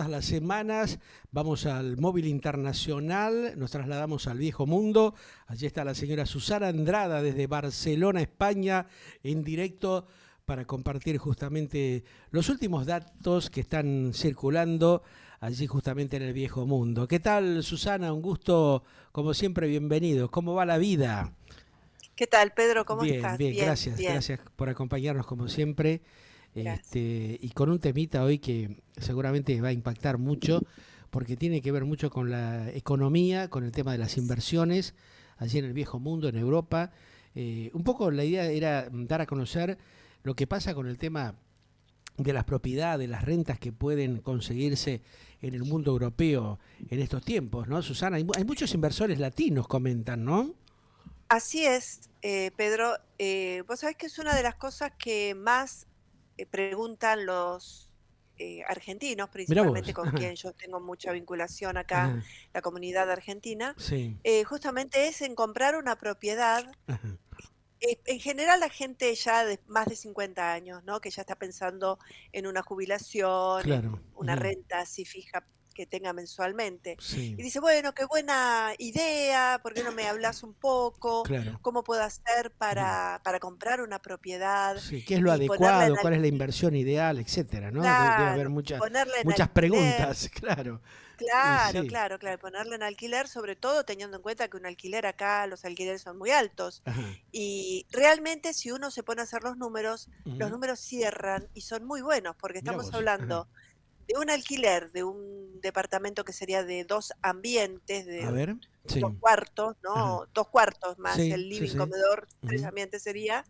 todas las semanas vamos al móvil internacional, nos trasladamos al viejo mundo. Allí está la señora Susana Andrada desde Barcelona, España, en directo para compartir justamente los últimos datos que están circulando allí justamente en el viejo mundo. ¿Qué tal, Susana? Un gusto, como siempre, bienvenido. ¿Cómo va la vida? ¿Qué tal, Pedro? ¿Cómo Bien, estás? bien, Bien, gracias, bien, gracias por acompañarnos como siempre. gracias. Y con un temita hoy que seguramente va a impactar mucho, porque tiene que ver mucho con la economía, con el tema de las inversiones, allí en el viejo mundo, en Europa. Un poco la idea era dar a conocer lo que pasa con el tema de las propiedades, las rentas que pueden conseguirse en el mundo europeo en estos tiempos, ¿no, Susana? Hay muchos inversores latinos, comentan, ¿no? Así es, Pedro. Vos sabés que es una de las cosas que más preguntan los argentinos, Mirá principalmente vos. con Ajá, quien yo tengo mucha vinculación acá, ajá, la comunidad argentina, sí, justamente es en comprar una propiedad. ajá, En general, la gente ya de más de 50 años, ¿no? Que ya está pensando en una jubilación, claro. en una Ujú, renta así fija que tenga mensualmente. sí, Y dice, bueno, qué buena idea, ¿por qué no me hablas un poco? claro. ¿Cómo puedo hacer Ujú. para comprar una propiedad Sí, ¿qué es lo y ponerla en adecuado? ¿Cuál es la alquiler? inversión ideal, etcétera, ¿no? Debe haber Claro, ponerla en muchas alquiler. preguntas, claro. Claro, Sí, claro, claro, ponerlo en alquiler, sobre todo teniendo en cuenta que un alquiler acá, los alquileres son muy altos. ajá. Y realmente si uno se pone a hacer los Ujú. números cierran y son muy buenos, porque Mirá estamos vos. Ajá. hablando de un alquiler de un departamento que sería de 2 ambientes, A de ver, 2 sí, cuartos, ajá. ¿no? 2 cuartos más Sí, el sí, living, sí. comedor, 3 Ujú. ambientes sería,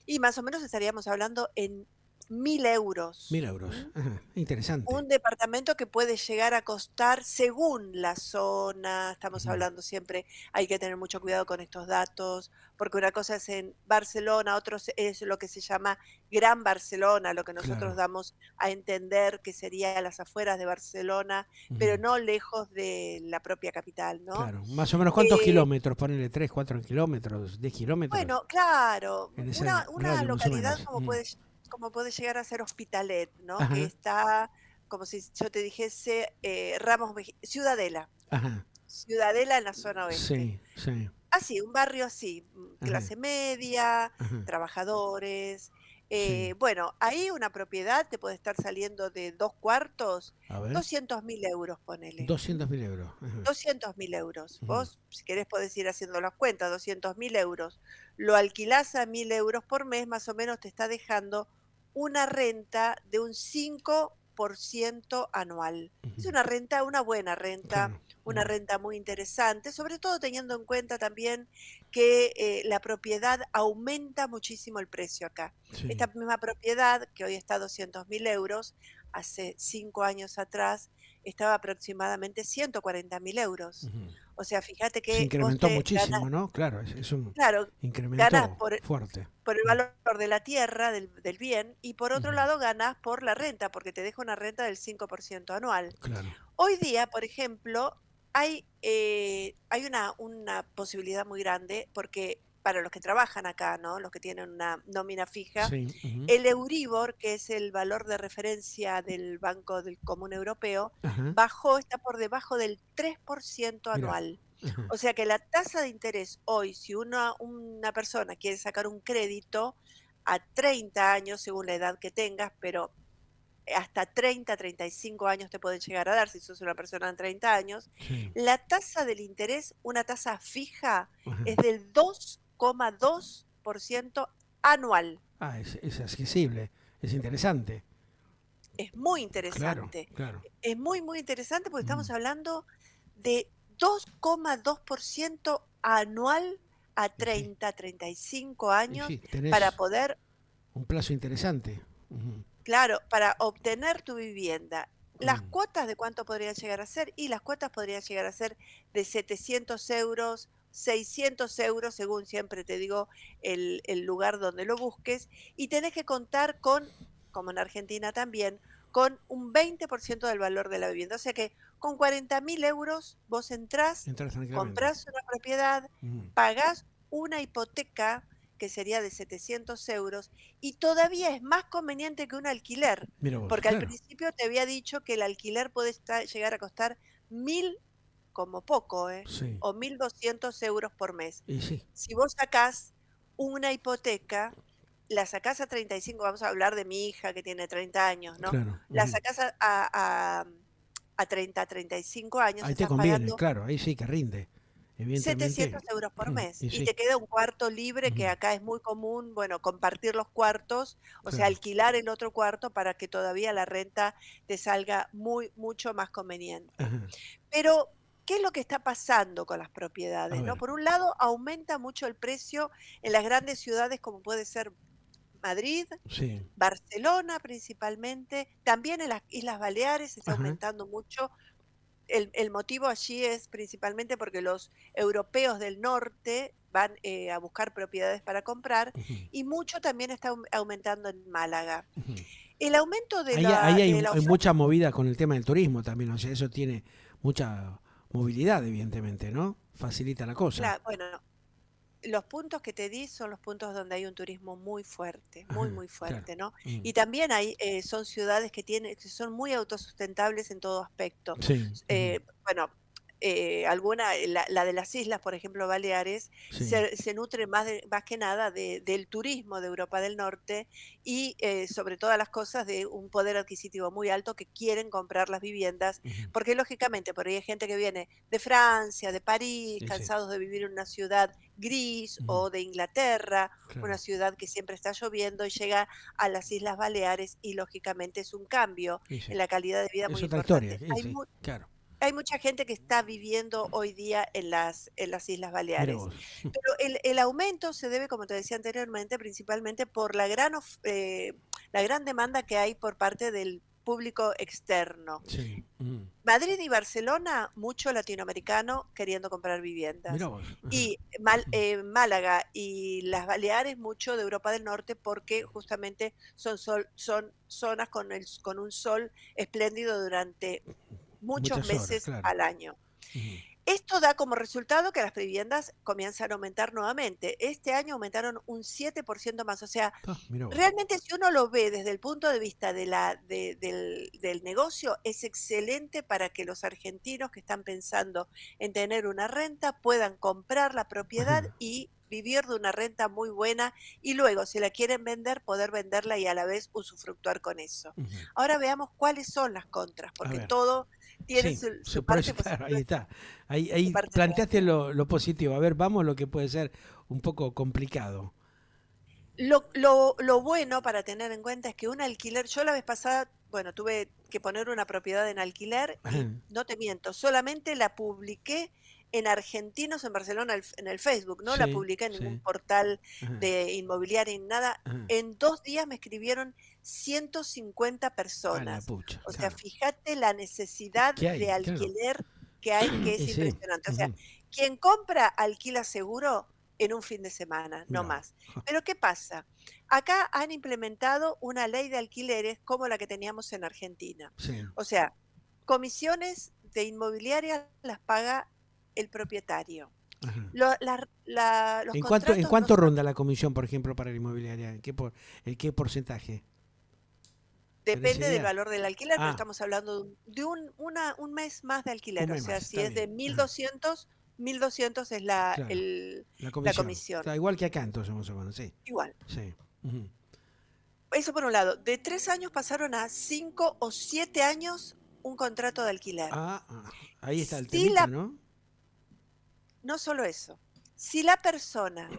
y más o menos estaríamos hablando en 1.000 euros. 1000 euros. Ajá. Interesante. Un departamento que puede llegar a costar, según la zona, estamos Ujú. hablando siempre, hay que tener mucho cuidado con estos datos, porque una cosa es en Barcelona, es lo que se llama Gran Barcelona, lo que nosotros Claro. damos a entender que sería a las afueras de Barcelona, pero Ujú. no lejos de la propia capital, ¿no? Claro. Más o menos, ¿cuántos Eh, kilómetros? Ponele 3, 4 kilómetros, 10 kilómetros. bueno, claro, En ese una radio, más o localidad menos. Ujú. como puede llegar a ser Hospitalet, ¿no? Que Ajá. está, como si yo te dijese, Ciudadela. Ajá. Ciudadela en la zona oeste. Sí, sí. Así, un barrio así, Ajá. clase media, Ajá. trabajadores. Sí. Bueno, ahí una propiedad te puede estar saliendo de 2 cuartos, A ver. 200.000 euros, ponele. 200.000 euros. Ajá. 200.000 euros. Ujú. Vos, si querés, podés ir haciendo las cuentas, 200.000 euros. Lo alquilás a 1.000 euros por mes, más o menos te está dejando una renta de un 5% anual. Ujú. Es una renta, una buena renta, Claro. una Ujú. renta muy interesante, sobre todo teniendo en cuenta también que la propiedad aumenta muchísimo el precio acá. Esta Sí. misma propiedad, que hoy está a 200.000 euros, hace 5 años atrás estaba aproximadamente 140.000 euros. Ujú. O sea, fíjate Se que vos incrementó te ganas, muchísimo, ¿no? Claro, es un claro, ganás incremento fuerte. por el Mm. valor de la tierra, del bien, y por otro Ujú. lado ganás por la renta, porque te deja una renta del 5% anual. Claro. Hoy día, por ejemplo, hay una posibilidad muy grande, porque para los que trabajan acá, ¿no? Los que tienen una nómina fija, Sí. Ujú. el Euribor, que es el valor de referencia del Banco del Común Europeo, Ajá. está por debajo del 3% Mira. anual. Ajá. O sea que la tasa de interés hoy, si una persona quiere sacar un crédito a 30 años, según la edad que tengas, pero hasta 30, 35 años te pueden llegar a dar si sos una persona de 30 años, Sí. la tasa del interés, una tasa fija, Ajá. es del 2,2% anual. Ah, es accesible. Es interesante. Es muy Claro, interesante. claro. Es muy, muy interesante porque Mm. estamos hablando de 2,2% anual a Y sí. 30, 35 Y años sí, para tenés poder, un plazo interesante. Ujú. claro, para obtener tu vivienda. Las Mm. cuotas de cuánto podrían llegar a ser, y las cuotas podrían llegar a ser de 700 euros, 600 euros, según siempre te digo el lugar donde lo busques, y tenés que contar con, como en Argentina también, con un 20% del valor de la vivienda. O sea que con 40.000 euros vos entrás, Entras tranquilamente. comprás una propiedad, Ujú. pagás una hipoteca que sería de 700 euros, y todavía es más conveniente que un alquiler, Mira vos, porque al claro. principio te había dicho que el alquiler puede llegar a costar 1000 como poco, Sí. o 1200 euros por mes. Y sí, Si vos sacás una hipoteca, la sacás a 35, vamos a hablar de mi hija que tiene 30 años, ¿no? claro. La Ujú. sacás a 30, 35 años, Ahí te estás conviene, pagando claro, ahí sí que rinde. 700 Evidentemente. euros por mes Y y sí. te queda un cuarto libre, Ujú. que acá es muy común, bueno, compartir los cuartos, o sea, Claro. alquilar el otro cuarto para que todavía la renta te salga mucho más conveniente. Ajá. Pero, ¿qué es lo que está pasando con las A propiedades, no? ver. Por un lado, aumenta mucho el precio en las grandes ciudades como puede ser Madrid, Sí. Barcelona principalmente, también en las Islas Baleares está Ajá. aumentando mucho. El motivo allí es principalmente porque los europeos del norte van, a buscar propiedades para comprar, Ujú. y mucho también está aumentando en Málaga. Ujú. El aumento de Ahí de la hay oferta. mucha movida con el tema del turismo también, o sea, eso tiene mucha movilidad, evidentemente, ¿no? Facilita la cosa. Bueno, los puntos que te di son los puntos donde hay un turismo muy fuerte, Ajá, muy claro. fuerte, ¿no? Mm. Y también hay, son ciudades que son muy autosustentables en todo aspecto. Sí. Ujú. Bueno, la de las islas, por ejemplo, Baleares, Sí. se nutre más que nada del turismo de Europa del Norte y, sobre todas las cosas, de un poder adquisitivo muy alto que quieren comprar las viviendas, Ujú. porque lógicamente por ahí hay gente que viene de Francia, de París, Y sí. cansados de vivir en una ciudad gris, Ujú. o de Inglaterra, una Claro. ciudad que siempre está lloviendo, y llega a las Islas Baleares y lógicamente es un cambio Y sí. en la calidad de vida Es muy otra historia, importante. y sí, claro. Hay mucha gente que está viviendo hoy día en las Islas Mira Baleares, vos. pero el aumento se debe, como te decía anteriormente, principalmente por la gran demanda que hay por parte del público externo. Sí. Ujú. Madrid y Barcelona, mucho latinoamericano queriendo comprar Mira viviendas. vos. Ajá. Y Málaga y las Baleares, mucho de Europa del Norte, porque justamente son zonas con un sol espléndido durante muchos Muchas horas, meses claro. al año. Ujú. Esto da como resultado que las viviendas comienzan a aumentar nuevamente. Este año aumentaron un 7% más. O sea, Ah, mira vos. realmente, si uno lo ve desde el punto de vista del negocio, es excelente para que los argentinos que están pensando en tener una renta puedan comprar la propiedad Ajá. y vivir de una renta muy buena, y luego, si la quieren vender, poder venderla y a la vez usufructuar con eso. Ujú. Ahora veamos cuáles son las contras, A porque ver. todo tiene Sí, su por eso, parte claro, positiva ahí está. y su Ahí parte planteaste negativa. lo positivo. A ver, vamos lo que puede ser un poco complicado. Lo bueno para tener en cuenta es que un alquiler, yo la vez pasada, bueno, tuve que poner una propiedad en alquiler Ajá. y no te miento, solamente la publiqué en Argentinos en Barcelona, en el Facebook, no la Sí, publiqué en ningún sí. portal Ajá, de inmobiliaria ni nada. ajá. En 2 días me escribieron 150 A la personas. pucha, O sea, claro. fíjate la necesidad ¿Qué de hay? Claro. alquiler que hay, que es Y sí. impresionante. O sea, Ujú. quien compra alquila seguro en un fin de semana, no Mirá vos. más. Ja, Pero ¿qué pasa? Acá han implementado una ley de alquileres como la que teníamos en Argentina. sí. O sea, comisiones de inmobiliaria las paga el propietario. Ajá. Los En contratos no cuánto son, ronda la comisión, por ejemplo, para la inmobiliaria? ¿En qué porcentaje? ¿Tenés depende del idea? valor del alquiler, pero Ah, estamos hablando un mes más de un alquiler. O mes sea, más, si está es de bien. Ajá, 1.200 es claro. La la comisión. comisión. Claro, igual que acá entonces, más o menos, sí. Igual. Sí. Ujú. Eso por un lado. De 3 años pasaron a 5 o 7 años un contrato de alquiler. Ahí está el Si temita, ¿no? No solo eso, si la persona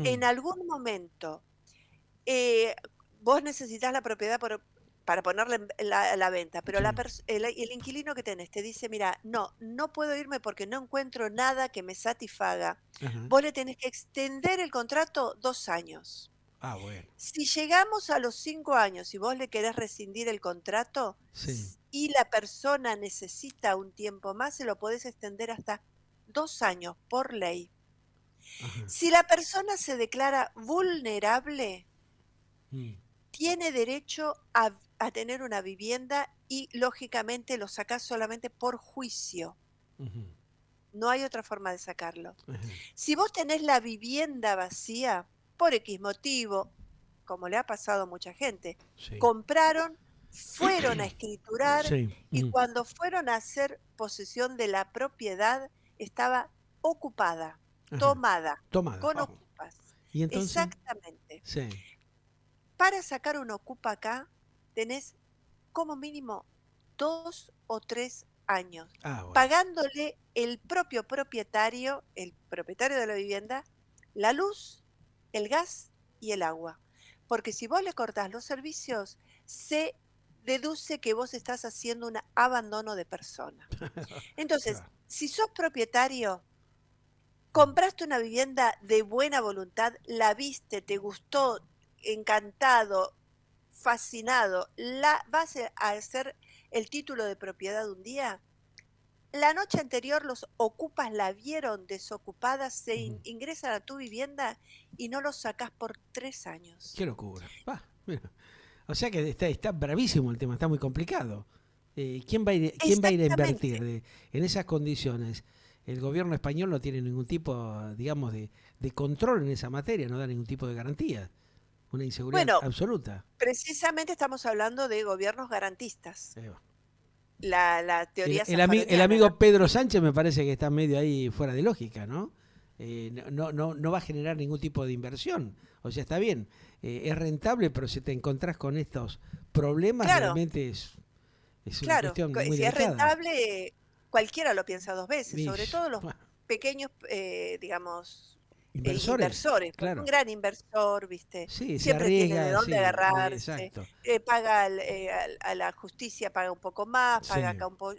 en algún momento, eh, vos necesitas la propiedad para ponerla a la venta, pero Sí. el inquilino que tenés te dice, mira, no, no puedo irme porque no encuentro nada que me satisfaga, Ajá. vos le tenés que extender el contrato 2 años. Ah, bueno. Si llegamos a los 5 años y vos le querés rescindir el contrato, Sí. y la persona necesita un tiempo más, se lo podés extender hasta 2 años por ley. Ajá. Si la persona se declara vulnerable, Mm. tiene derecho a tener una vivienda y lógicamente lo sacás solamente por juicio. Ujú. no hay otra forma de sacarlo. Ajá. Si vos tenés la vivienda vacía, por X motivo, como le ha pasado a mucha gente, Sí. compraron, fueron a escriturar Sí. y cuando fueron a hacer posesión de la propiedad, estaba ocupada, Ajá. tomada, Tomada. con Oh. ocupas. ¿Y entonces? Exactamente. Sí. Para sacar un ocupa acá, tenés como mínimo 2 o 3 años, Ah, bueno. pagándole el propietario de la vivienda, la luz, el gas y el agua. Porque si vos le cortás los servicios, se deduce que vos estás haciendo un abandono de persona. Entonces, Claro. si sos propietario, Mm. compraste una vivienda de buena voluntad, la viste, te gustó, encantado, fascinado, vas a hacer el título de propiedad un día. La noche anterior los ocupas la vieron desocupada, Ujú. ingresan a tu vivienda y no los sacás por 3 años. Qué locura. Mira. O sea que está bravísimo el tema, está muy complicado. ¿Quién va a ir a Exactamente. invertir en esas condiciones? El gobierno español no tiene ningún tipo, digamos, de control en esa materia, no da ningún tipo de garantía. Una inseguridad Bueno, absoluta. precisamente estamos hablando de gobiernos garantistas. Va. La El, teoría el zaffaroniana, ¿no? amigo Pedro Sánchez me parece que está medio ahí fuera de lógica, ¿no? No va a generar ningún tipo de inversión. O sea, está bien, es rentable, pero si te encontrás con estos problemas, Claro, realmente es una claro, cuestión muy si es delicada. rentable, cualquiera lo piensa 2 veces, sobre Mish, todo los bueno, pequeños, digamos, inversores, inversores, porque un claro. gran inversor, ¿viste? Sí, se Siempre tiene de arriesga, dónde sí, agarrarse, exacto. paga a la justicia, paga un poco más, paga Sí, acá un poco,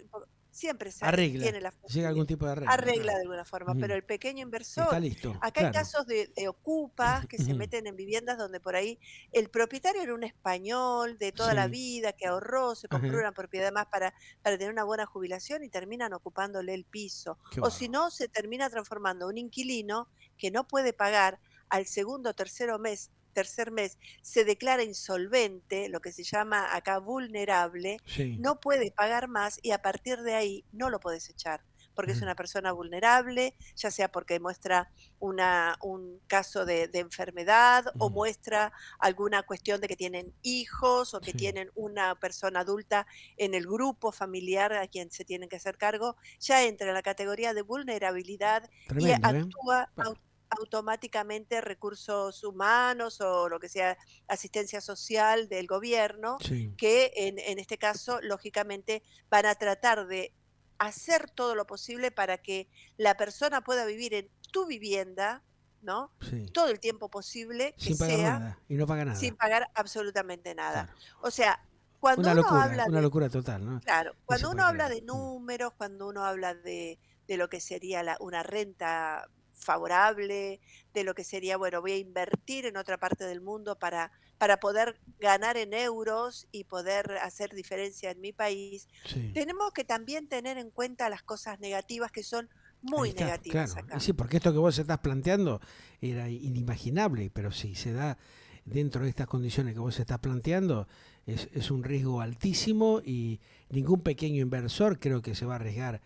siempre arregla, tiene la llega a algún facilidad, tipo de arreglo, arregla claro. de alguna forma, pero Ujú. el pequeño Está inversor, listo, acá hay claro. casos de ocupas que se Ujú. meten en viviendas donde por ahí el propietario era un español de toda la Sí, vida que ahorró, se compró ajá, una propiedad más para tener una buena jubilación y terminan ocupándole el piso. qué O si bárbaro. no, se termina transformando un inquilino que no puede pagar al segundo o tercer mes, se declara insolvente, lo que se llama acá vulnerable, Sí. no puede pagar más y a partir de ahí no lo puedes echar, porque es Ajá. una persona vulnerable, ya sea porque muestra un caso de enfermedad o Ujú. muestra alguna cuestión de que tienen hijos o que Sí. tienen una persona adulta en el grupo familiar a quien se tienen que hacer cargo, ya entra en la categoría de vulnerabilidad y Tremendo, ¿eh? actúa Pa. automáticamente recursos humanos o lo que sea asistencia social del gobierno, Sí. que en este caso, lógicamente, van a tratar de hacer todo lo posible para que la persona pueda vivir en tu vivienda, ¿no? Sí. Todo el tiempo posible que Sin pagar sea, nada. Y no paga sin nada. pagar absolutamente nada. Claro. O sea, cuando uno habla Una de locura total, ¿no? claro, No se cuando uno puede habla creer. de Mm. números, cuando uno habla de lo que sería una renta favorable, de lo que sería, bueno, voy a invertir en otra parte del mundo para poder ganar en euros y poder hacer diferencia en mi país, Sí. tenemos que también tener en cuenta las cosas negativas que son Ahí muy está, negativas claro. Y acá. sí, porque esto que vos estás planteando era inimaginable, pero si se da dentro de estas condiciones que vos estás planteando, es un riesgo altísimo y ningún pequeño inversor creo que se va a arriesgar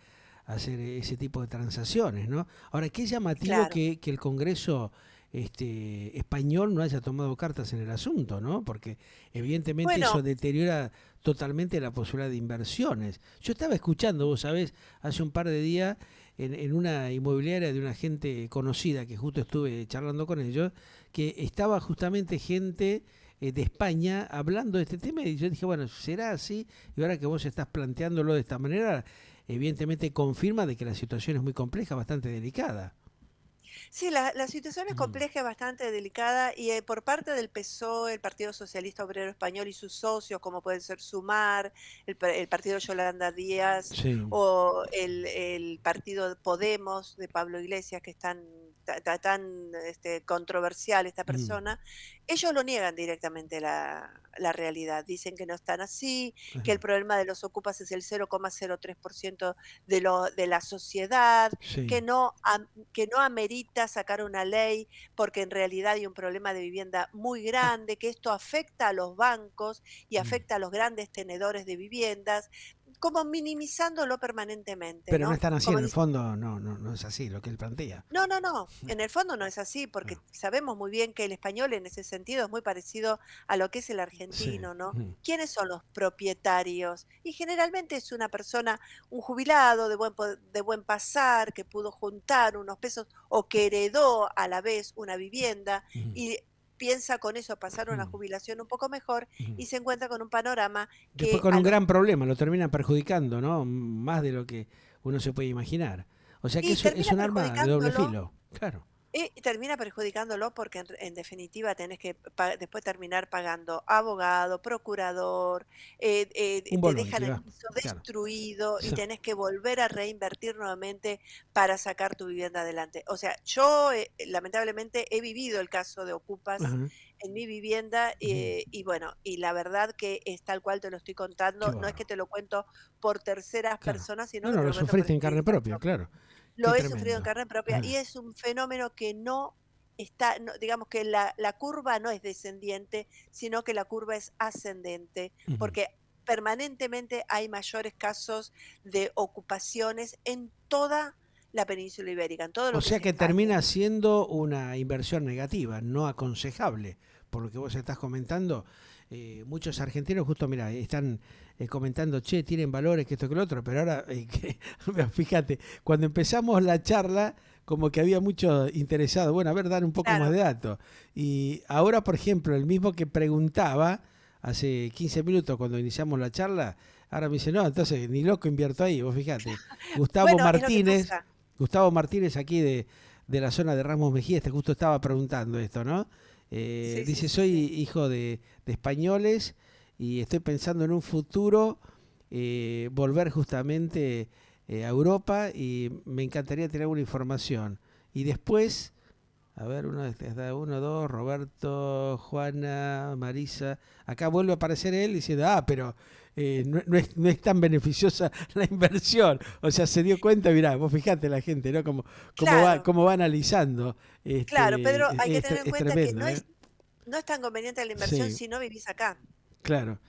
a hacer ese tipo de transacciones, ¿no? Ahora, qué llamativo Claro. que el Congreso español no haya tomado cartas en el asunto, ¿no? Porque evidentemente eso Bueno, deteriora totalmente la posibilidad de inversiones. Yo estaba escuchando, vos sabés, hace un par de días en una inmobiliaria de una gente conocida que justo estuve charlando con ellos, que estaba justamente gente de España hablando de este tema y yo dije, bueno, será así y ahora que vos estás planteándolo de esta manera, evidentemente confirma de que la situación es muy compleja, bastante delicada. sí, la situación es Mm. compleja, es bastante delicada y por parte del PSOE, el Partido Socialista Obrero Español y sus socios, como pueden ser Sumar, el Partido Yolanda Díaz Sí. o el Partido de Podemos de Pablo Iglesias, que es tan controversial esta Mm. persona, ellos lo niegan directamente la realidad. Dicen que no están así, que el Ajá. problema de los ocupas es el 0,03% de la sociedad, que Sí. no, que no amerita sacar una ley porque en realidad hay un problema de vivienda muy Ah. grande, que esto afecta a los bancos y Mm. afecta a los grandes tenedores de viviendas, como minimizándolo permanentemente, Pero no ¿no? es tan así, Como en el fondo no es así lo que él plantea. no, no, no, en el fondo no es así, porque No. sabemos muy bien que el español en ese sentido es muy parecido a lo que es el Sí. argentino, ¿no? Ujú. ¿Quiénes son los propietarios? Y generalmente es una persona, un jubilado de buen pasar, que pudo juntar unos pesos o que heredó a la vez una vivienda Ujú. y piensa con eso pasar una Ujú. jubilación un poco mejor Ujú. y se encuentra con un panorama Después que con a un los gran problema, lo terminan perjudicando, ¿no? Más de lo que uno se puede imaginar. O sea que y es termina un arma de doble perjudicándolo. filo. Claro. Y termina perjudicándolo porque en definitiva tenés que después terminar pagando abogado, procurador, Un te bolón dejan que el va. piso Claro. destruido y Sí. tenés que volver a reinvertir nuevamente para sacar tu vivienda adelante. O sea, yo lamentablemente he vivido el caso de ocupas Ajá. en mi vivienda Ujú. y bueno, y la verdad que es tal cual te lo estoy Qué contando, no es que bárbaro. te lo cuento por terceras Claro. personas, sino No, que no, te lo lo cuento por sufriste en carne experiencia propia, propia. claro. Qué Lo he sufrido en tremendo. carne propia y Ajá. es un fenómeno que no está, digamos que la curva no es descendiente, sino que la curva es ascendente, Ujú. porque permanentemente hay mayores casos de ocupaciones en toda la península ibérica, en todo O lo que sea es que España. termina siendo una inversión negativa, no aconsejable, por lo que vos estás comentando. Muchos argentinos justo, mira, están comentando, che, tienen valores, que esto que lo otro, pero ahora, fíjate, cuando empezamos la charla, como que había mucho interesado, bueno, a ver, dar un poco más Claro, de datos. Y ahora, por ejemplo, el mismo que preguntaba hace 15 minutos cuando iniciamos la charla, ahora me dice, no, entonces ni loco invierto ahí, vos fíjate. Gustavo bueno, es lo que Martínez, pasa. Gustavo Martínez aquí de la zona de Ramos Mejía, este justo estaba preguntando esto, ¿no? Sí, sí, Dice, sí, soy sí. hijo de españoles y estoy pensando en un futuro volver justamente a Europa y me encantaría tener una información. Y después, a ver, uno, dos, Roberto, Juana, Marisa. Acá vuelve a aparecer él diciendo, pero no es tan beneficiosa la inversión. O sea, se dio cuenta, mirá, vos fijate la gente, ¿no? Claro, Cómo va analizando. claro, Pedro, hay que tener en Es cuenta que tremendo, ¿eh? no es tan conveniente la inversión Sí, si no vivís acá. claro.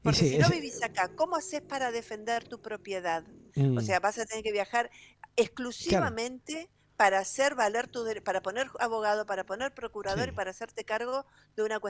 Y Porque sí, si no vivís acá, ¿cómo haces para defender tu propiedad? O mm, sea, vas a tener que viajar claro. exclusivamente para hacer valer para poner abogado, para poner procurador y Sí. para hacerte cargo de una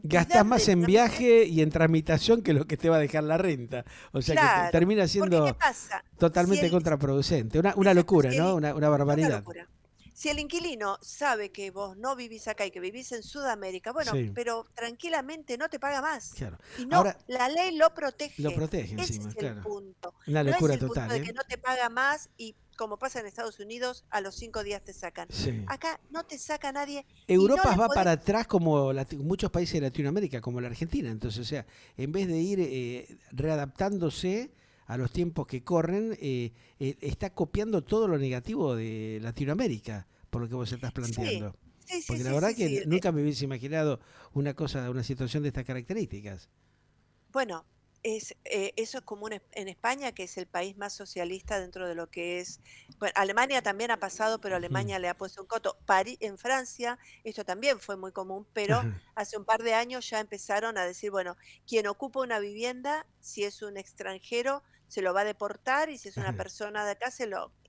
Gastás cantidad más de en trámites. viaje y en tramitación que lo que te va a dejar la renta. O sea que Claro, termina porque ¿qué siendo pasa? Si totalmente el contraproducente. Una Exacto, locura, ¿no? Una una barbaridad. locura. Si el inquilino sabe que vos no vivís acá y que vivís en Sudamérica, bueno, Sí, pero tranquilamente no te paga más. claro. Y no, Ahora la ley lo lo protege. protege Ese encima, es el claro. punto. Una No es locura el punto total, de ¿eh? que no te paga más y como pasa en Estados Unidos, a los 5 días te sacan. Sí. Acá no te saca nadie y no Europa le va podés. para atrás como muchos países de Latinoamérica, como la Argentina. Entonces, o sea, en vez de ir readaptándose a los tiempos que corren, está copiando todo lo negativo de Latinoamérica, por lo que vos estás Sí, planteando. sí, sí, Porque la sí, verdad sí, que sí. nunca me hubiese imaginado una situación de estas características. Bueno, eso es común en España, que es el país más socialista dentro de lo que es. Bueno, Alemania también ha pasado, pero Ujú. Alemania le ha puesto un coto. En Francia, esto también fue muy común, pero Ajá. hace un par de años ya empezaron a decir, bueno, quien ocupa una vivienda, si es un extranjero, se lo va a deportar y si es una Ajá. persona de acá,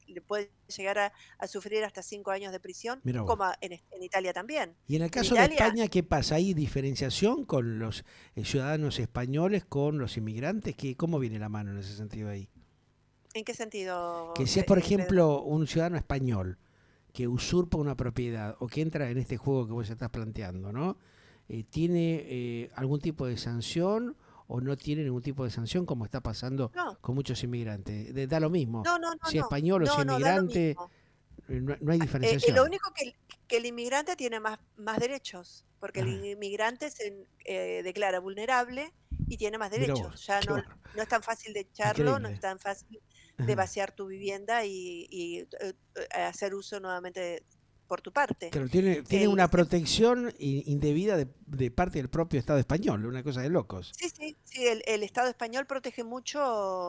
le puede llegar a sufrir hasta 5 años de prisión, Mira vos. como en Italia también. Y en el En caso de Italia, España, ¿qué pasa? ¿Hay diferenciación con los ciudadanos españoles, con los inmigrantes? ¿Cómo viene la mano en ese sentido ahí? ¿en qué Que sentido, si es, por Pedro? ejemplo, un ciudadano español que usurpa una propiedad o que entra en este juego que vos estás planteando, ¿no? ¿Tiene algún tipo de sanción o no tiene ningún tipo de sanción como está pasando No. con muchos inmigrantes? Da lo mismo. No, no, no, Si es no. español o si No, es no, da lo inmigrante, mismo. no hay Lo diferenciación. único que el inmigrante tiene más derechos, porque el Ajá. inmigrante se declara vulnerable y tiene más Mira vos, derechos. Ya qué no barro. no es tan fácil de echarlo, no es Increíble. tan fácil de Ajá. vaciar tu vivienda y hacer uso nuevamente por tu parte. Claro, tiene El una siem protección indebida de parte del propio Estado español, una cosa de locos. Sí, sí, sí, el Estado español protege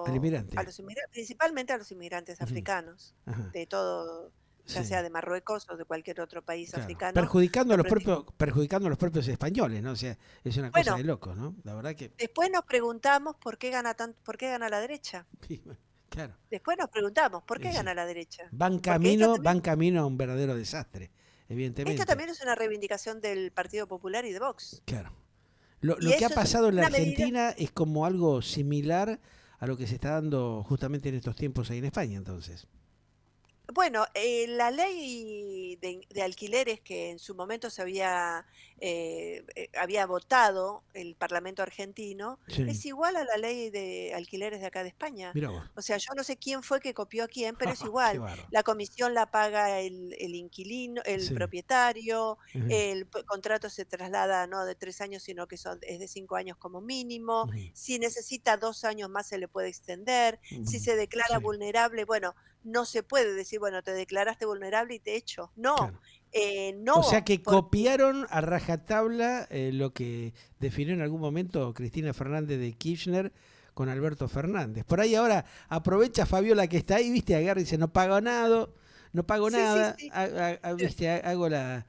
Al mucho a inmigrante. los principalmente a los inmigrantes Ujú. africanos, Ajá. de todo. ya Sí, sea de Marruecos o de cualquier otro país claro. africano, Perjudicando a lo los practi- perjudicando a los propios españoles, ¿no? O sea, es una cosa Bueno, de locos, ¿no? La verdad que, después nos preguntamos por qué gana la derecha. sí, bueno, claro, Después nos preguntamos, ¿por qué sí. gana la derecha? Porque esta también Van camino a un verdadero desastre, esta evidentemente. también es una reivindicación del Partido Popular y de Vox. Claro. Y Lo que ha eso es pasado en la una medida. Argentina es como algo similar a lo que se está dando justamente en estos tiempos ahí en España, entonces. Bueno, la ley de alquileres que en su momento había votado el Parlamento argentino Sí, es igual a la ley de alquileres de acá de España. mira vos. O sea, yo no sé quién fue que copió a quién, pero es Qué igual. bárbaro. La comisión la paga el inquilino, el Sí. propietario, Ujú, el contrato se traslada no de 3 años, sino que es de 5 años como mínimo. ujú, Si necesita 2 años más, se le puede extender. Si ujú. se declara Sí, vulnerable, bueno, no se puede decir, bueno, te declaraste vulnerable y te echo. No, claro. O sea no, que porque copiaron a rajatabla lo que definió en algún momento Cristina Fernández de Kirchner con Alberto Fernández. Por ahí ahora aprovecha Fabiola que está ahí, viste, agarra y dice, no pago nada, no pago sí, sí, nada, sí, viste, hago la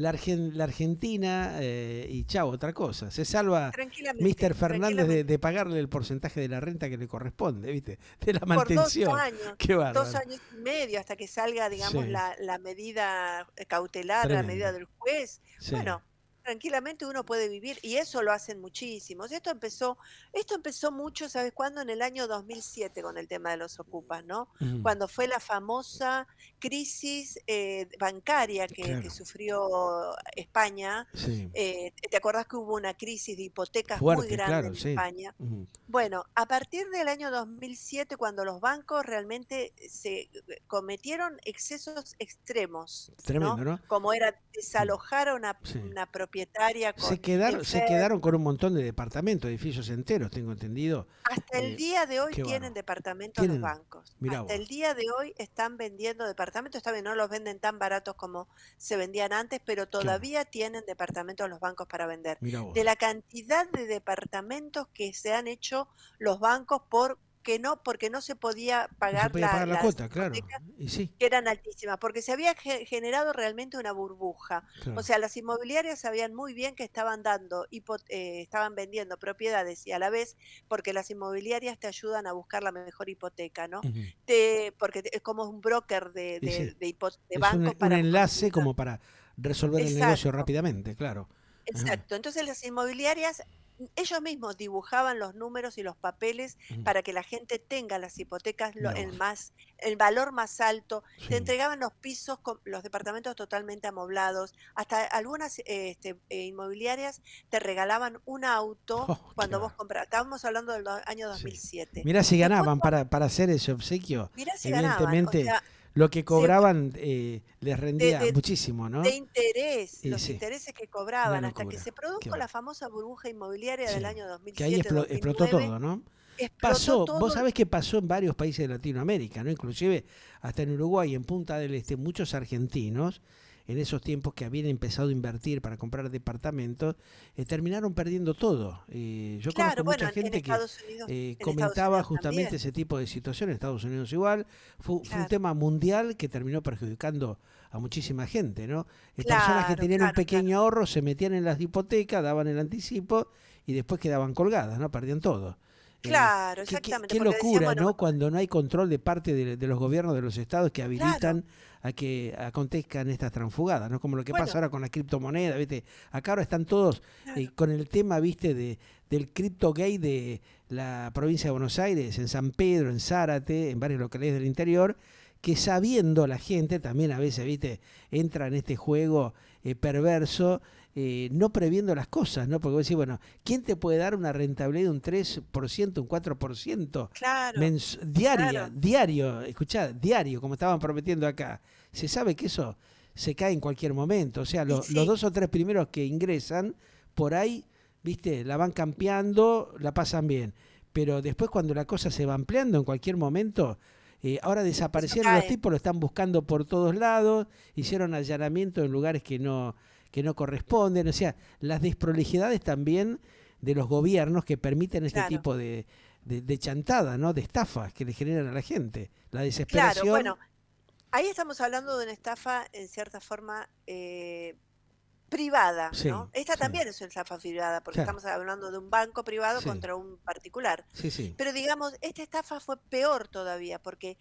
Argentina y chao, otra cosa. Se salva Mr. tranquilamente, Fernández tranquilamente. de pagarle el porcentaje de la renta que le corresponde, viste, de la Por dos mantención. años, Qué dos bárbaro. años y medio hasta que salga, digamos, Sí, la medida cautelar, la medida tremendo. del juez. Sí. Bueno, tranquilamente uno puede vivir y eso lo hacen muchísimos. Esto empezó mucho, ¿sabes cuándo? En el año 2007 con el tema de los ocupas, ¿no? Ujú, Cuando fue la famosa crisis bancaria que claro. sufrió España. Sí, ¿Te acordás que hubo una crisis de hipotecas muy fuerte, grande claro, en sí. España? Ujú. Bueno, a partir del año 2007, cuando los bancos realmente cometieron excesos extremos, ¿no? Tremendo, ¿no? Como era Mm, desalojar a una, sí. una propietaria Se quedaron enferma. con un montón de departamentos, edificios enteros, tengo entendido. Hasta el Eh, día de hoy qué tienen bárbaro. departamentos los Tienen, bancos. mirá Hasta el vos, día de hoy están vendiendo departamentos. Está bien, no los venden tan baratos como se vendían antes, pero claro, todavía tienen departamentos los bancos para vender. mirá De vos. la cantidad de departamentos que se han hecho los bancos porque no se podía No se pagar podía pagar la las cuota, claro. hipotecas Y sí, que eran altísimas, porque se había generado realmente una burbuja. O claro. sea, las inmobiliarias sabían muy bien que estaban vendiendo propiedades y a la vez, porque las inmobiliarias te ayudan a buscar la mejor hipoteca, ¿no? Ujú. Porque es como un broker de, Y sí, de, de hipo- de es bancos un para enlace conseguir. como para resolver el negocio Exacto. rápidamente, claro. Ajá, Exacto. Entonces las inmobiliarias, ellos mismos dibujaban los números y los papeles ujú. para que la gente tenga las hipotecas Mirá vos, el valor más alto, te sí. entregaban los pisos, los departamentos totalmente amoblados, hasta algunas inmobiliarias te regalaban un auto Oh, qué cuando vos bárbaro. comprabas. Estábamos hablando del año Sí. 2007. Mirá si Después, ganaban para hacer ese obsequio, mirá si ganaban, o evidentemente sea, lo que se, cobraban les de, rendía de- muchísimo, de ¿no? interés, Y los sí, intereses que una cobraban, hasta que locura. se Qué produjo la bárbaro. famosa burbuja inmobiliaria del Sí. año Que ahí explotó 2007-2009, todo, ¿no? explotó Pasó, todo. vos sabés que pasó en varios países de Latinoamérica, ¿no? Inclusive hasta en Uruguay, en Punta del Este, muchos argentinos, en esos tiempos que habían empezado a invertir para comprar departamentos, terminaron perdiendo todo. Yo conozco Claro, bueno, mucha en gente que Estados Unidos, en Estados comentaba Unidos justamente también, ese tipo de situación, en Estados Unidos igual, fue un claro, tema mundial que terminó perjudicando a muchísima gente, ¿no? Personas que claro, tenían un claro, claro. pequeño ahorro se metían en las hipotecas, daban el anticipo y después quedaban colgadas, ¿no? Perdían todo. Claro, exactamente, Qué porque decían, locura, bueno, ¿no? Cuando no hay control de parte de los gobiernos de los estados que claro, habilitan a que acontezcan estas transfugadas, ¿no? Como lo que pasa bueno, ahora con la criptomoneda, ¿viste? Acá ahora están todos claro, con el tema, ¿viste? Del cripto gay de la provincia de Buenos Aires, en San Pedro, en Zárate, en varias localidades del interior, que sabiendo la gente también a veces, ¿viste? Entra en este juego perverso, no previendo las cosas, ¿no? Porque vos decís, bueno, ¿quién te puede dar una rentabilidad de un 3%, un 4% claro, claro, diario, escuchá, diario, como estaban prometiendo acá? Se sabe que eso se cae en cualquier momento, o sea, y los sí, dos o tres primeros que ingresan, por ahí, ¿viste? La van campeando, la pasan bien, pero después cuando la cosa se va ampliando en cualquier momento, ahora eso desaparecieron los cae. tipos, lo están buscando por todos lados, hicieron allanamientos en lugares que no corresponden, o sea, las desprolijidades también de los gobiernos que permiten este Claro, tipo de chantada, ¿no? De estafas que le generan a la gente. La claro, desesperación, bueno, Ahí estamos hablando de una estafa, en cierta forma, privada, Sí, ¿no? Esta sí, también es una estafa privada, porque claro, estamos hablando de un banco privado sí, contra un particular. sí, sí, Pero digamos, esta estafa fue peor todavía, porque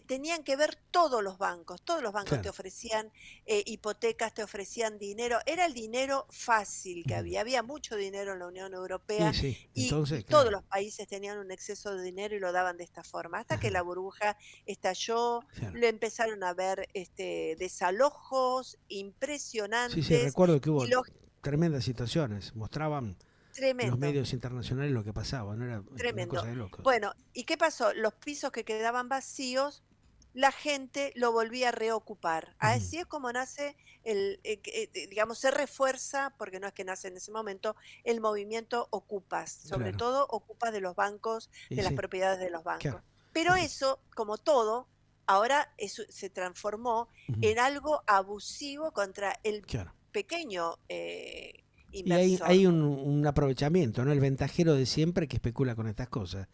tenían que ver todos los bancos te claro. ofrecían hipotecas, te ofrecían dinero, era el dinero fácil que Ujú. había mucho dinero en la Unión Y Europea sí, y entonces, todos claro. los países tenían un exceso de dinero y lo daban de esta forma, hasta que Ajá, la burbuja estalló, claro. lo empezaron a ver desalojos Sí, sí, impresionantes recuerdo que y hubo los tremendas situaciones. Mostraban en los tremendo, medios internacionales lo que pasaba, ¿no? Era una tremendo. cosa de locos. Bueno, ¿y qué pasó? Los pisos que quedaban vacíos, la gente lo volvía a reocupar. Ujú, Así es como nace digamos, se refuerza, porque no es que nace en ese momento, el movimiento Ocupas, sobre claro. todo Ocupas de los bancos, Y de las sí, propiedades de los claro. bancos. Pero Ujú, eso, como todo, ahora se transformó ujú, en algo abusivo contra el claro. pequeño Y inversor. hay un aprovechamiento, ¿no? El ventajero de siempre que especula con estas cosas.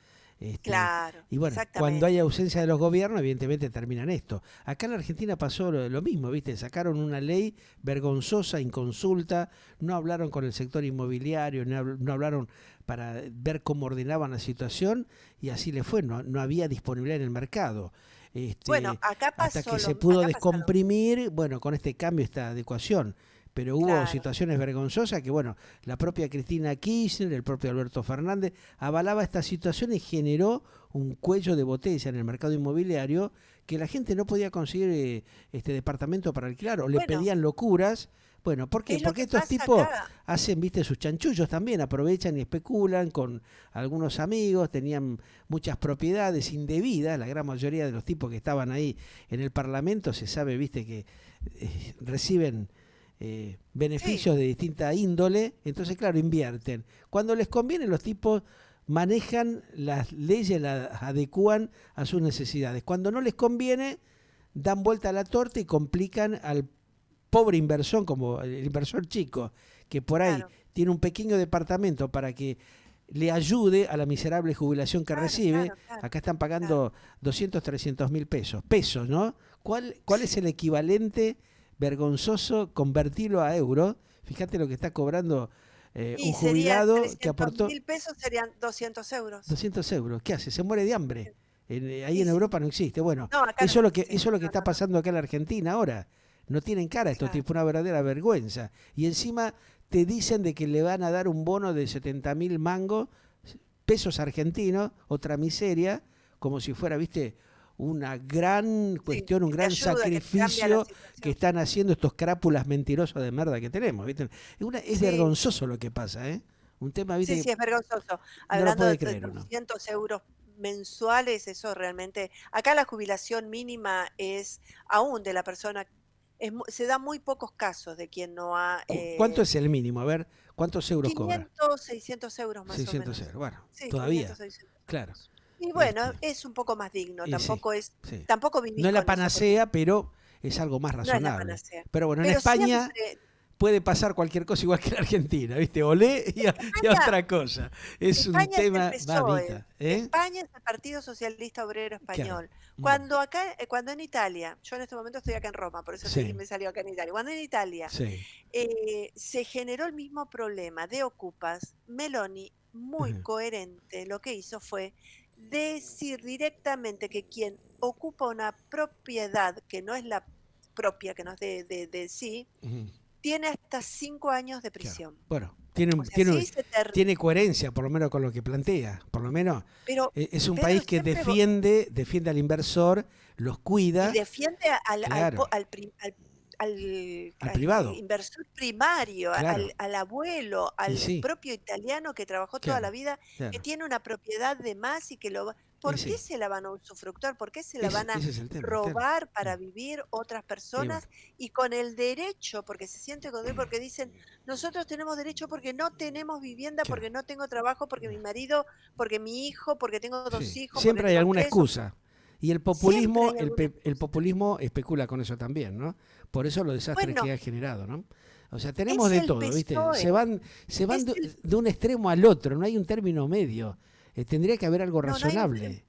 Claro, Y bueno, cuando hay exactamente, ausencia de los exactamente. gobiernos, evidentemente terminan esto. Acá en la Argentina pasó lo mismo, ¿viste? Sacaron una ley vergonzosa, inconsulta, no hablaron con el sector inmobiliario, no hablaron para ver cómo ordenaban la situación y así le fue, no había disponibilidad en el mercado. Bueno, Hasta que se pudo acá pasaron, descomprimir, bueno, con este cambio, esta adecuación, pero hubo claro. situaciones vergonzosas que, bueno, la propia Cristina Kirchner, el propio Alberto Fernández, avalaba esta situación y generó un cuello de botella en el mercado inmobiliario que la gente no podía conseguir este departamento para alquilar o le Bueno, pedían locuras. Bueno, ¿por qué? es lo Porque que estos pasa tipos acá. hacen, viste, sus chanchullos también, aprovechan y especulan con algunos amigos, tenían muchas propiedades indebidas, la gran mayoría de los tipos que estaban ahí en el Parlamento se sabe, viste, que reciben Sí, beneficios de distinta índole, entonces claro, invierten. Cuando les conviene los tipos manejan las leyes, las adecúan a sus necesidades. Cuando no les conviene, dan vuelta a la torta y complican al pobre inversor, como el inversor chico, que por ahí claro, tiene un pequeño departamento para que le ayude a la miserable jubilación que claro, recibe. claro, claro, Acá están claro. pagando 200, 300 mil pesos. Pesos, ¿no? ¿Cuál es Sí. el equivalente vergonzoso convertirlo a euro? Fíjate lo que está cobrando un Y serían jubilado que trescientos aportó mil pesos, serían 200 euros. 200 euros. ¿Qué hace? Se muere de hambre. Ahí Y en sí. Europa no existe. Bueno, No, acá no existe. eso es lo que No, está no, no. pasando acá en la Argentina ahora. No tienen cara estos Claro. tipos, una verdadera vergüenza. Y encima te dicen de que le van a dar un bono de 70.000 mangos, pesos argentinos, otra miseria, como si fuera, viste, una gran Sí, cuestión, un que te gran ayuda, que te cambia la sacrificio que situación. están haciendo estos crápulas mentirosos de merda que tenemos, ¿viste? Es Sí, sí. vergonzoso lo que pasa, ¿eh? Un tema, Sí, viste, sí, que es vergonzoso. no lo Hablando puede de creer uno. 200 € mensuales, eso realmente. Acá la jubilación mínima es, aún de la persona, se da muy pocos casos de quien no ha ¿Cuánto es el mínimo? A ver, ¿cuántos euros cobra? 500, 600 € más o 600 menos. euros. Bueno, Sí, 500, todavía, 600 claro. euros. Y bueno, Este, es un poco más digno, y sí, sí. tampoco No vivís es la con eso, porque panacea, pero es algo más no es la razonable. panacea. Pero bueno, en Pero España siempre, puede pasar cualquier cosa igual que en Argentina, ¿viste? Olé es que y a España otra cosa. Es un España es el tema, PSOE, babita, ¿eh? España es el Partido Socialista Obrero Claro. Español. Mm. Cuando en Italia, yo en este momento estoy acá en Roma, por eso Sí, me salió acá en Italia. Cuando en Italia sí. se generó el mismo problema de ocupas, Meloni, muy Ujú. coherente, lo que hizo fue decir directamente que quien ocupa una propiedad que no es la propia, que no es de sí, Ujú. tiene hasta 5 años de Claro. prisión. Bueno, O sea, sí se ter tiene coherencia, por lo menos con lo que plantea. Por lo menos pero es un Pedro país que siempre defiende al inversor, los y cuida, defiende claro, al al privado, inversor primario, claro. al abuelo, Y al sí, propio italiano que trabajó toda la claro, vida, que claro. tiene una propiedad de más y que lo va. Y ¿Por qué sí, se la van a usufructuar? ¿Por qué se la van a ese es el tema, claro. robar Mm. para vivir otras Y bueno, personas y con el derecho, porque se siente con él, porque dicen, nosotros tenemos derecho porque no tenemos vivienda, claro. porque no tengo trabajo, porque mi marido, porque mi hijo, porque tengo 2 Sí, hijos, porque siempre hay tengo alguna 3 excusa. Y el siempre populismo, hay alguna el excusa. populismo especula con eso también, ¿no? Por eso los desastres Bueno, que ha generado, ¿no? O sea, tenemos es de el todo, ¿viste? PSOE, Se van es el de un extremo al otro, no hay un término medio. Tendría que haber algo no, no hay razonable.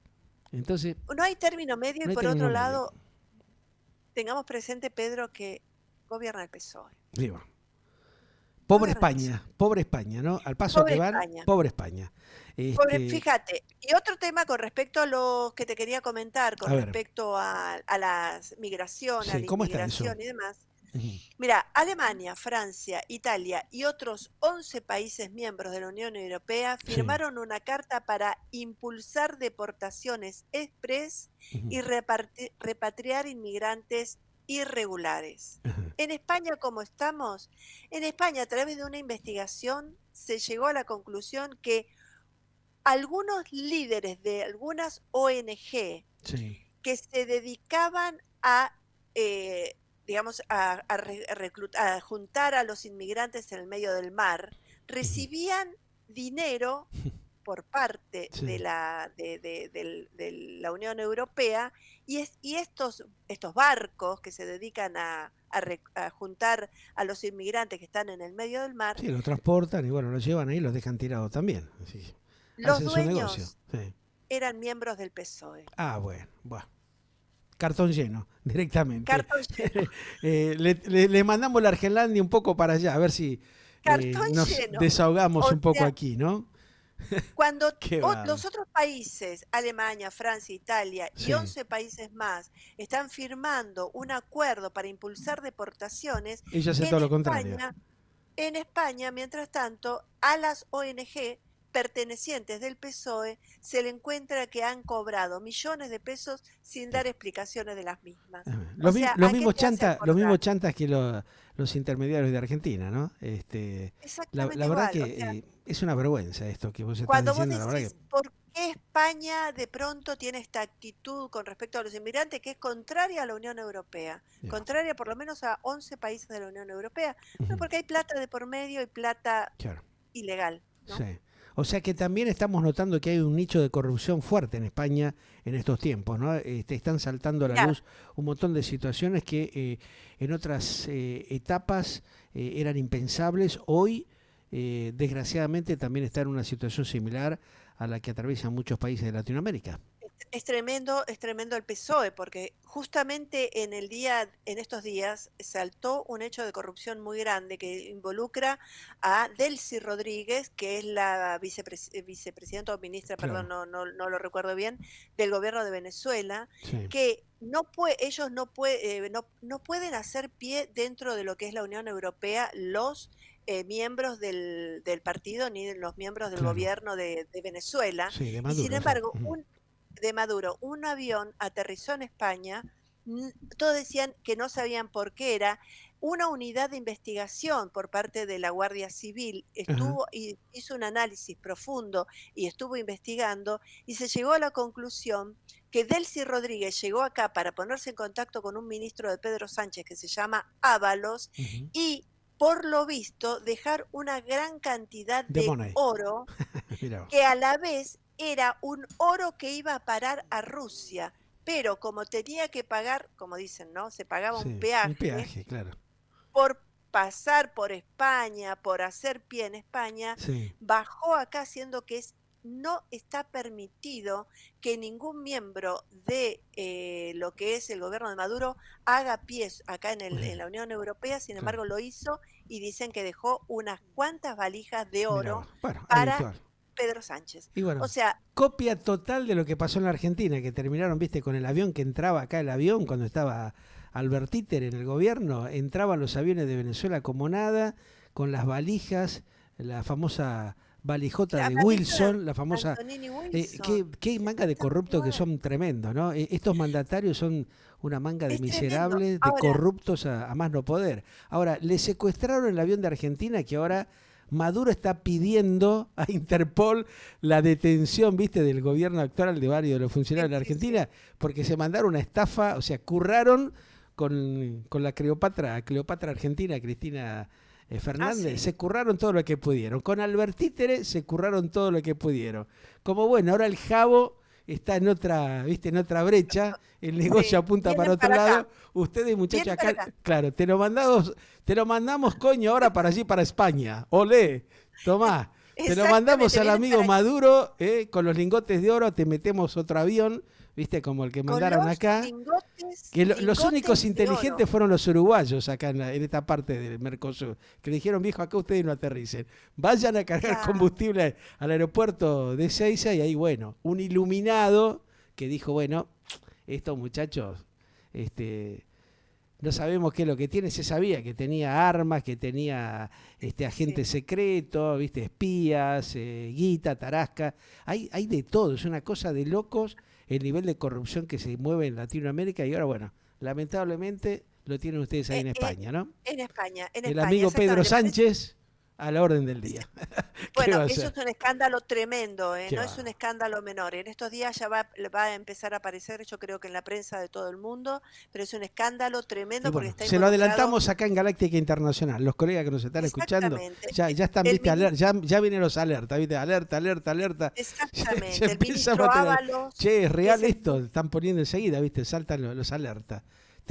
Entonces, no hay término medio y no hay por otro término medio. lado, tengamos presente, Pedro, que gobierna el PSOE. Digo, pobre Gobierna el PSOE. España, ¿no? Al paso Pobre que van, España. pobre España. Fíjate, y otro tema con respecto a lo que te quería comentar, con A ver, respecto a las migración, a sí, la ¿cómo está eso? inmigración y demás. Ujú. Mira, Alemania, Francia, Italia y otros 11 países miembros de la Unión Europea Sí. firmaron una carta para impulsar deportaciones express Ujú. y repatriar inmigrantes irregulares. Ajá. En España, ¿cómo estamos? En España, a través de una investigación, se llegó a la conclusión que algunos líderes de algunas ONG Sí. que se dedicaban a, digamos, a juntar a los inmigrantes en el medio del mar, Ujú. recibían dinero por parte de Sí. de la Unión Europea y estos barcos que se dedican a juntar a los inmigrantes que están en el medio del mar, Sí, lo transportan y bueno, lo llevan ahí y los dejan tirados también. Así. los Hacen su negocio. dueños Sí. eran miembros del PSOE. Ah, bueno, bueno. Cartón lleno, directamente. Cartón lleno, Le mandamos la Argelandia un poco para allá, a ver si cartón nos lleno. desahogamos O un poco sea, aquí, ¿no? cuando Qué va. los otros países, Alemania, Francia, Italia y Sí, 11 países más, están firmando un acuerdo para impulsar deportaciones, ella hace en todo lo contrario. España, en España, mientras tanto, a las ONG pertenecientes del PSOE se le encuentra que han cobrado millones de pesos sin dar explicaciones de las mismas. O sea, ¿a qué te hace Los mismos acordar? chantas que los intermediarios de Argentina, ¿no? La Exactamente verdad igual. O sea, que es una vergüenza esto que vos estás cuando vos diciendo, la verdad decís, ¿por qué España de pronto tiene esta actitud con respecto a los inmigrantes que es contraria a la Unión Europea? que... ya, Contraria por lo menos a 11 países de la Unión Europea. Bueno, ujú, porque hay plata de por medio y plata claro. ilegal, Sí. ¿no? O sea que también estamos notando que hay un nicho de corrupción fuerte en España en estos tiempos, ¿no? Están saltando a la Mirá, luz un montón de situaciones que en otras etapas eran impensables. Hoy, desgraciadamente, también está en una situación similar a la que atraviesan muchos países de Latinoamérica. es tremendo el PSOE, porque justamente en estos días saltó un hecho de corrupción muy grande que involucra a Delcy Rodríguez, que es la vicepresidenta o ministra, perdón, Claro, no lo recuerdo bien, del gobierno de Venezuela, sí, que ellos no pueden hacer pie dentro de lo que es la Unión Europea los miembros del partido ni de los miembros del claro. gobierno de Venezuela, Sí, de y sin Maduro, sí. embargo, Ujú. de Maduro, un avión aterrizó en España, todos decían que no sabían por qué era, una unidad de investigación por parte de la Guardia Civil Ajá. hizo un análisis profundo y estuvo investigando y se llegó a la conclusión que Delcy Rodríguez llegó acá para ponerse en contacto con un ministro de Pedro Sánchez que se llama Ábalos Ujú. y por lo visto dejar una gran cantidad De de Money. oro Mira vos. que a la vez era un oro que iba a parar a Rusia, pero como tenía que pagar, como dicen, ¿no? Se pagaba un Sí, un peaje peaje, claro. por pasar por España, por hacer pie en España, Sí, bajó acá haciendo no está permitido que ningún miembro de lo que es el gobierno de Maduro haga pies acá en la Unión Europea, sin claro. embargo lo hizo y dicen que dejó unas cuantas valijas de Mira oro vos. Bueno, para habitual. Pedro Sánchez. Y O bueno, sea, copia total de lo que pasó en la Argentina, que terminaron, viste, con el avión que entraba acá, el avión, cuando estaba Albert Títer en el gobierno, entraban los aviones de Venezuela como nada, con las valijas, la famosa valijota la de valija de Wilson, la famosa... Antonini Wilson, qué manga de exactamente corruptos que igual. son tremendos, ¿no? Estos mandatarios son una manga de Es tremendo. miserables, de Ahora, corruptos a más no poder. Ahora, le secuestraron el avión de Argentina que ahora Maduro está pidiendo a Interpol la detención, viste, del gobierno actual de varios de los sí, funcionarios de la sí, sí. Argentina, porque se mandaron una estafa, o sea, curraron con la Cleopatra Argentina, Cristina Ah, Fernández, sí. se curraron todo lo que pudieron. Con Albert Títere se curraron todo lo que pudieron. Como bueno, ahora el Jabo está en otra, viste, en otra brecha, el negocio Sí, apunta para vienen otro para acá, lado. Ustedes, muchachos, vienen para acá, acá. claro, te lo mandamos, coño, ahora para allí, para España. Olé, tomá. Te lo mandamos Exactamente, al vienen amigo para Maduro, con los lingotes de oro, te metemos otro avión, viste, como el que con mandaron los acá. lingotes, Que los únicos lingotes de inteligentes oro. fueron los uruguayos acá en esta parte del Mercosur, que le dijeron, viejo, acá ustedes no aterricen. Vayan a cargar Claro. combustible al aeropuerto de Ezeiza y ahí, bueno, un iluminado que dijo, bueno, estos muchachos, este, no sabemos qué es lo que tiene, se sabía que tenía armas, que tenía Sí. agentes secretos, viste, espías, guita, tarasca, hay de todo, es una cosa de locos el nivel de corrupción que se mueve en Latinoamérica y ahora, bueno, lamentablemente lo tienen ustedes ahí Eh, en eh, España, ¿no? en El España, amigo Pedro exactamente. Pero Sánchez a la orden del día. ¿Qué bueno, va a eso hacer? es un escándalo tremendo, Qué no es un bárbaro. escándalo menor. En estos días ya va a empezar a aparecer, yo creo que en la prensa de todo el mundo, pero es un escándalo Y tremendo porque bueno, está se lo involucrado adelantamos acá en Galáctica Internacional. Los colegas que nos están escuchando exactamente. ya están, El viste, ministro, ya vienen los alertas, viste, alerta, alerta, alerta. Ya exactamente, el empezamos a ministro tener, Ábalos, che, es que es real el esto, están poniendo enseguida, viste, saltan los alertas.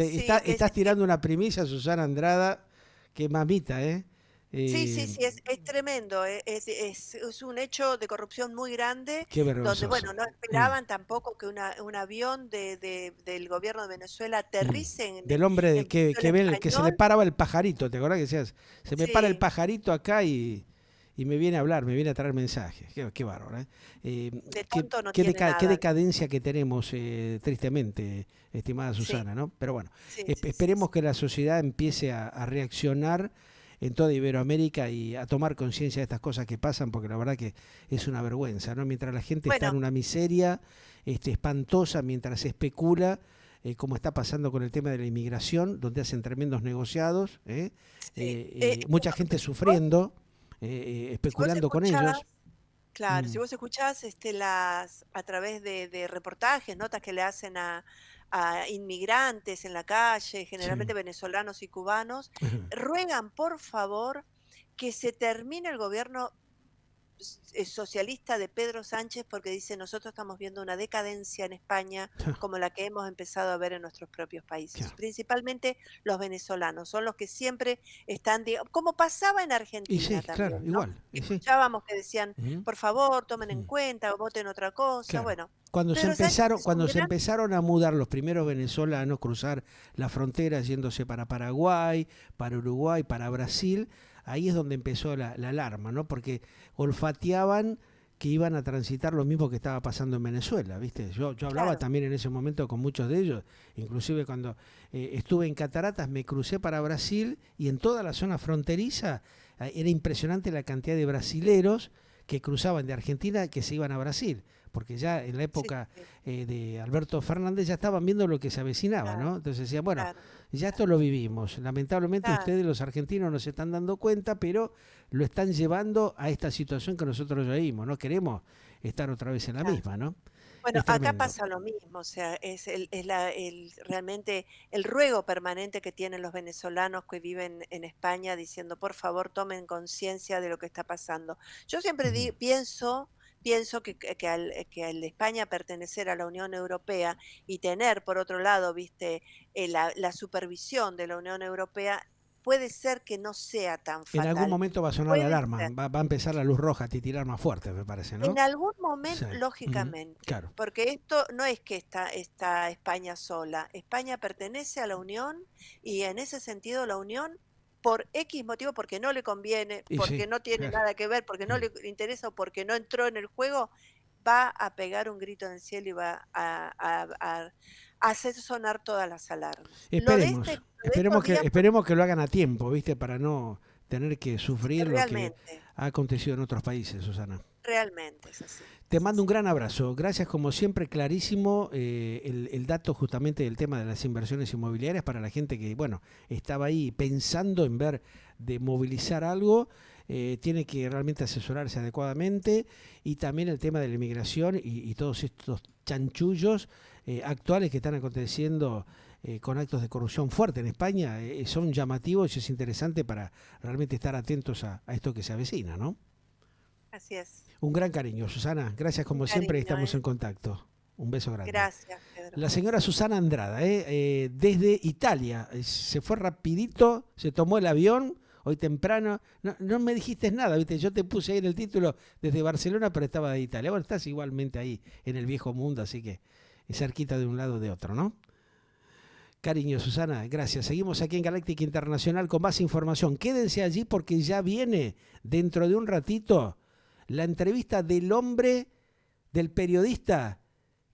sí, que es Estás tirando una primicia, Susana Andrada, que mamita, ¿eh? sí, Eh, sí, sí, es tremendo, es un hecho de corrupción muy grande, Qué donde, vergonzoso. bueno, no Mm, esperaban tampoco que un avión del gobierno de Venezuela mm. aterrice Del hombre en que suelo ve que se le español. paraba el pajarito, ¿te acordás que decías? Se me para el Sí, pajarito acá y me viene a hablar, me viene a traer mensajes. Qué bárbaro, ¿eh? de tonto no tiene Qué nada. decadencia que tenemos, tristemente, estimada Sí, Susana, ¿no? Pero bueno, sí, sí, sí, esperemos sí. que la sociedad empiece a reaccionar en toda Iberoamérica y a tomar conciencia de estas cosas que pasan, porque la verdad que es una vergüenza, ¿no? Mientras la gente está en Bueno, una miseria espantosa, mientras se especula, como está pasando con el tema de la inmigración, donde hacen tremendos negociados, sí. mucha gente Vos, sufriendo, si vos especulando con escuchás, ellos. claro, Mm, si vos escuchás a través de reportajes, notas que le hacen a inmigrantes en la calle, sí. generalmente venezolanos y cubanos, ruegan por favor que se termine el gobierno socialista de Pedro Sánchez porque dice nosotros estamos viendo una decadencia en España como la que hemos empezado a ver en nuestros propios países. Claro. Principalmente los venezolanos son los que siempre están, como pasaba en Y sí, Argentina claro, también, ¿no? igual, y sí. Escuchábamos que decían, Ujú. por favor, tomen en cuenta, voten otra cosa. Claro. Bueno, Pedro Sánchez es un Cuando se gran, empezaron a mudar los primeros venezolanos, cruzar la frontera yéndose para Paraguay, para Uruguay, para Brasil, ahí es donde empezó la alarma, ¿no? Porque olfateaban que iban a transitar lo mismo que estaba pasando en Venezuela, ¿viste? Yo hablaba claro, también en ese momento con muchos de ellos, inclusive cuando estuve en Cataratas me crucé para Brasil y en toda la zona fronteriza era impresionante la cantidad de brasileros que cruzaban de Argentina que se iban a Brasil, porque ya en la sí, época sí, de Alberto Fernández ya estaban viendo lo que se avecinaba, claro, ¿no? Entonces decían, bueno, claro, ya esto claro, lo vivimos, lamentablemente claro, ustedes los argentinos no se están dando cuenta, pero lo están llevando a esta situación que nosotros ya vimos, no queremos estar otra vez en la claro. misma, ¿no? Bueno, Es acá tremendo. pasa lo mismo, o sea, realmente el ruego permanente que tienen los venezolanos que viven en España diciendo, por favor, tomen conciencia de lo que está pasando. Yo siempre Ujú. pienso que al España pertenecer a la Unión Europea y tener, por otro lado, viste, la supervisión de la Unión Europea, puede ser que no sea tan En algún fatal. momento va a sonar la Puede alarma, ser. va a empezar la luz roja a titilar más fuerte, me parece, En ¿no? algún Sí. momento, Ujú. lógicamente, Claro. porque esto no es que está España sola. España pertenece a la Unión y en ese sentido la Unión, por X motivo, porque no le conviene, Y sí, porque no tiene claro. nada que ver, porque no Mm. le interesa o porque no entró en el juego, va a pegar un grito en el cielo y va a hacer sonar todas las alarmas. Lo de estos días fue Esperemos que lo hagan a tiempo, ¿viste? Para no tener que sufrir lo que realmente, ha acontecido en otros países, Susana. realmente es así, Te es mando un así. gran abrazo. Gracias como siempre, clarísimo el dato justamente del tema de las inversiones inmobiliarias para la gente que, bueno, estaba ahí pensando en ver de movilizar algo. Tiene que realmente asesorarse adecuadamente y también el tema de la inmigración y todos estos chanchullos actuales que están aconteciendo con actos de corrupción fuerte en España son llamativos y es interesante para realmente estar atentos a esto que se avecina, ¿no? Así es. Un gran cariño, Susana. Gracias Un como siempre, cariño, estamos en contacto. Un beso grande. Gracias, Pedro. La señora Susana Andrada, desde Italia, se fue rapidito, se tomó el avión, hoy temprano, no me dijiste nada, ¿viste? Yo te puse ahí en el título desde Barcelona, pero estaba de Italia. Bueno, estás igualmente ahí en el viejo mundo, así que es cerquita de un lado o de otro, ¿no? Cariño, Susana, gracias. Seguimos aquí en Galáctica Internacional con más información. Quédense allí porque ya viene dentro de un ratito la entrevista del hombre, del periodista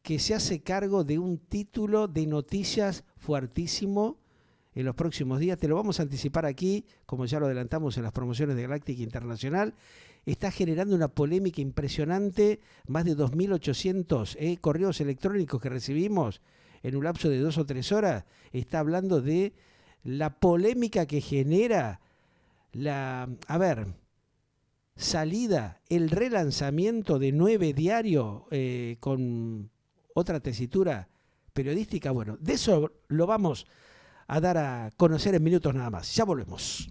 que se hace cargo de un título de noticias fuertísimo en los próximos días. Te lo vamos a anticipar aquí, como ya lo adelantamos en las promociones de Galáctica Internacional. Está generando una polémica impresionante, más de 2.800 correos electrónicos que recibimos en un lapso de 2 o 3 horas. Está hablando de la polémica que genera salida, el relanzamiento de 9 Diario con otra tesitura periodística. Bueno, de eso lo vamos a dar a conocer en minutos nada más. Ya volvemos.